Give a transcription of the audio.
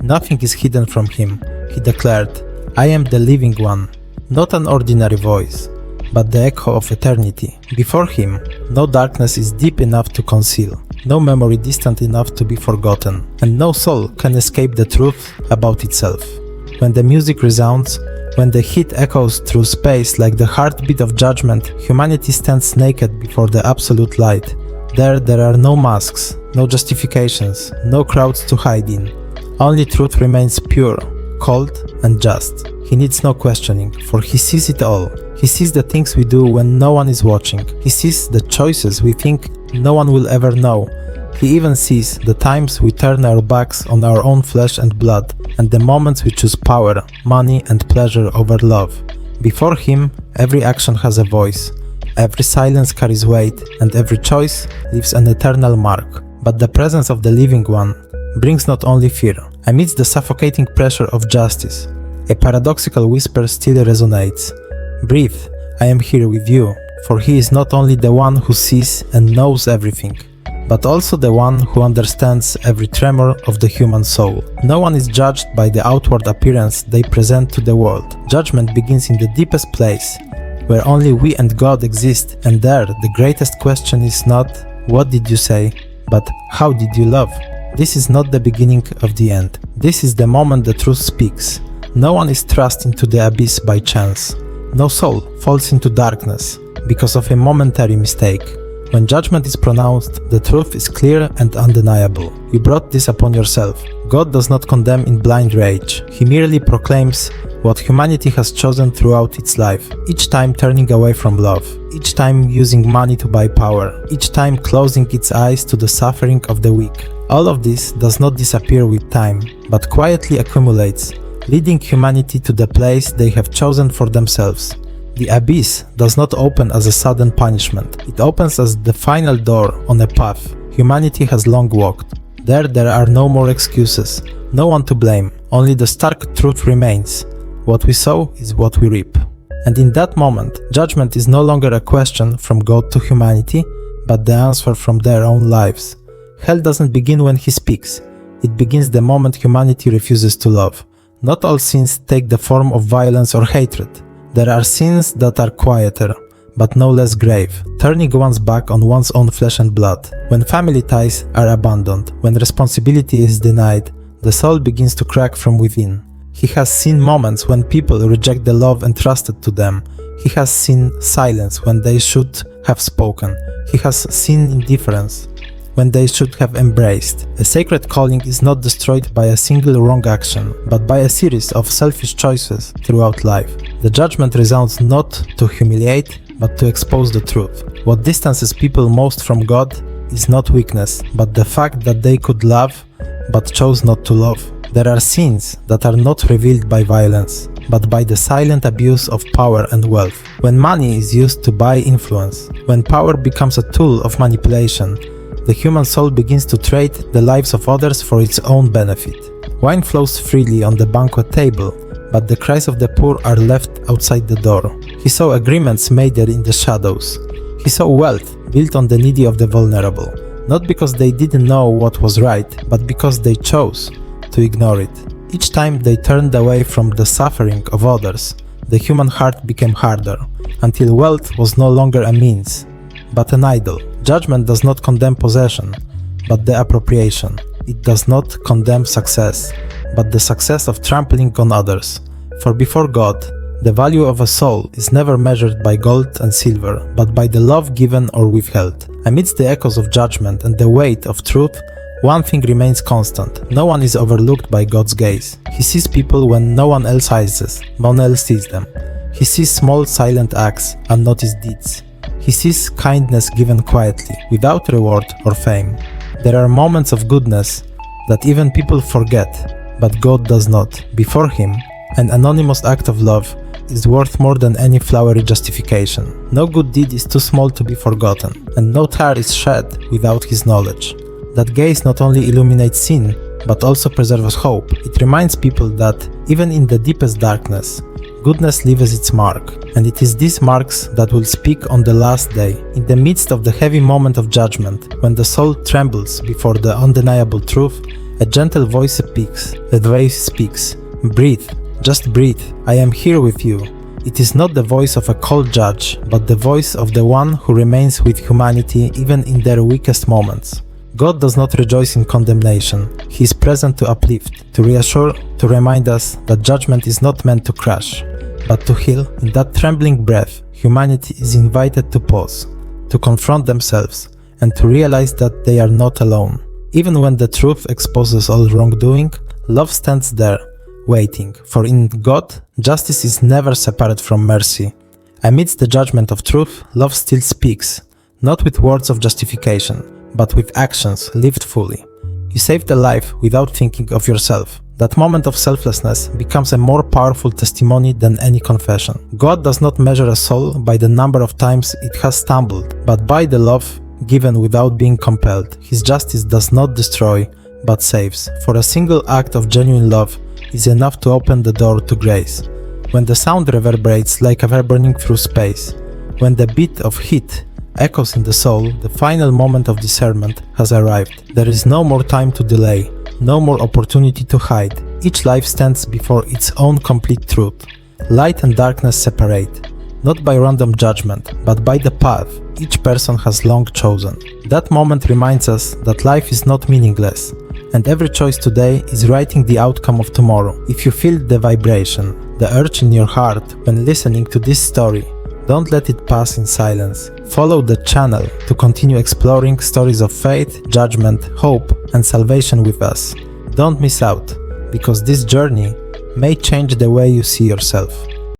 Nothing is hidden from him. He declared, "I am the living one," not an ordinary voice, but the echo of eternity. Before him, no darkness is deep enough to conceal, no memory distant enough to be forgotten, and no soul can escape the truth about itself. When the music resounds, when the heat echoes through space like the heartbeat of judgment, humanity stands naked before the absolute light. There are no masks, no justifications, no crowds to hide in. Only truth remains pure, cold, and just. He needs no questioning, for he sees it all. He sees the things we do when no one is watching. He sees the choices we think no one will ever know. He even sees the times we turn our backs on our own flesh and blood, and the moments we choose power, money, and pleasure over love. Before him, every action has a voice, every silence carries weight, and every choice leaves an eternal mark. But the presence of the living one brings not only fear. Amidst the suffocating pressure of justice, a paradoxical whisper still resonates. Breathe, I am here with you, for he is not only the one who sees and knows everything, but also the one who understands every tremor of the human soul. No one is judged by the outward appearance they present to the world. Judgment begins in the deepest place, where only we and God exist, and there the greatest question is not, what did you say, but how did you love? This is not the beginning of the end. This is the moment the truth speaks. No one is thrust into the abyss by chance. No soul falls into darkness because of a momentary mistake. When judgment is pronounced, the truth is clear and undeniable. You brought this upon yourself. God does not condemn in blind rage. He merely proclaims what humanity has chosen throughout its life, each time turning away from love, each time using money to buy power, each time closing its eyes to the suffering of the weak. All of this does not disappear with time, but quietly accumulates, leading humanity to the place they have chosen for themselves. The abyss does not open as a sudden punishment. It opens as the final door on a path humanity has long walked. There are no more excuses, no one to blame, only the stark truth remains. What we sow is what we reap. And in that moment, judgment is no longer a question from God to humanity, but the answer from their own lives. Hell doesn't begin when he speaks. It begins the moment humanity refuses to love. Not all sins take the form of violence or hatred. There are sins that are quieter, but no less grave, turning one's back on one's own flesh and blood. When family ties are abandoned, when responsibility is denied, the soul begins to crack from within. He has seen moments when people reject the love entrusted to them. He has seen silence when they should have spoken. He has seen indifference when they should have embraced. A sacred calling is not destroyed by a single wrong action, but by a series of selfish choices throughout life. The judgment resounds not to humiliate, but to expose the truth. What distances people most from God is not weakness, but the fact that they could love, but chose not to love. There are sins that are not revealed by violence, but by the silent abuse of power and wealth. When money is used to buy influence, when power becomes a tool of manipulation, the human soul begins to trade the lives of others for its own benefit. Wine flows freely on the banquet table, but the cries of the poor are left outside the door. He saw agreements made there in the shadows. He saw wealth built on the needy of the vulnerable, not because they didn't know what was right, but because they chose to ignore it. Each time they turned away from the suffering of others, the human heart became harder, until wealth was no longer a means, but an idol. Judgment does not condemn possession, but the appropriation. It does not condemn success, but the success of trampling on others. For before God, the value of a soul is never measured by gold and silver, but by the love given or withheld. Amidst the echoes of judgment and the weight of truth, one thing remains constant. No one is overlooked by God's gaze. He sees people when no one else sees them. He sees small silent acts, unnoticed deeds. He sees kindness given quietly, without reward or fame. There are moments of goodness that even people forget, but God does not. Before him, an anonymous act of love is worth more than any flowery justification. No good deed is too small to be forgotten, and no tear is shed without his knowledge. That gaze not only illuminates sin, but also preserves hope. It reminds people that, even in the deepest darkness, goodness leaves its mark, and it is these marks that will speak on the last day. In the midst of the heavy moment of judgment, when the soul trembles before the undeniable truth, A gentle voice speaks. Breathe, just breathe. I am here with you. It is not the voice of a cold judge, but the voice of the one who remains with humanity even in their weakest moments. God does not rejoice in condemnation. He is present to uplift, to reassure, to remind us that judgment is not meant to crush, but to heal. In that trembling breath, humanity is invited to pause, to confront themselves, and to realize that they are not alone. Even when the truth exposes all wrongdoing, love stands there, waiting, for in God, justice is never separate from mercy. Amidst the judgment of truth, love still speaks, not with words of justification, but with actions lived fully. You saved a life without thinking of yourself. That moment of selflessness becomes a more powerful testimony than any confession. God does not measure a soul by the number of times it has stumbled, but by the love given without being compelled. His justice does not destroy, but saves. For a single act of genuine love is enough to open the door to grace. When the sound reverberates like a verb burning through space, when the beat of heat echoes in the soul, the final moment of discernment has arrived. There is no more time to delay, no more opportunity to hide. Each life stands before its own complete truth. Light and darkness separate, not by random judgment, but by the path each person has long chosen. That moment reminds us that life is not meaningless, and every choice today is writing the outcome of tomorrow. If you feel the vibration, the urge in your heart when listening to this story, don't let it pass in silence. Follow the channel to continue exploring stories of faith, judgment, hope, and salvation with us. Don't miss out, because this journey may change the way you see yourself.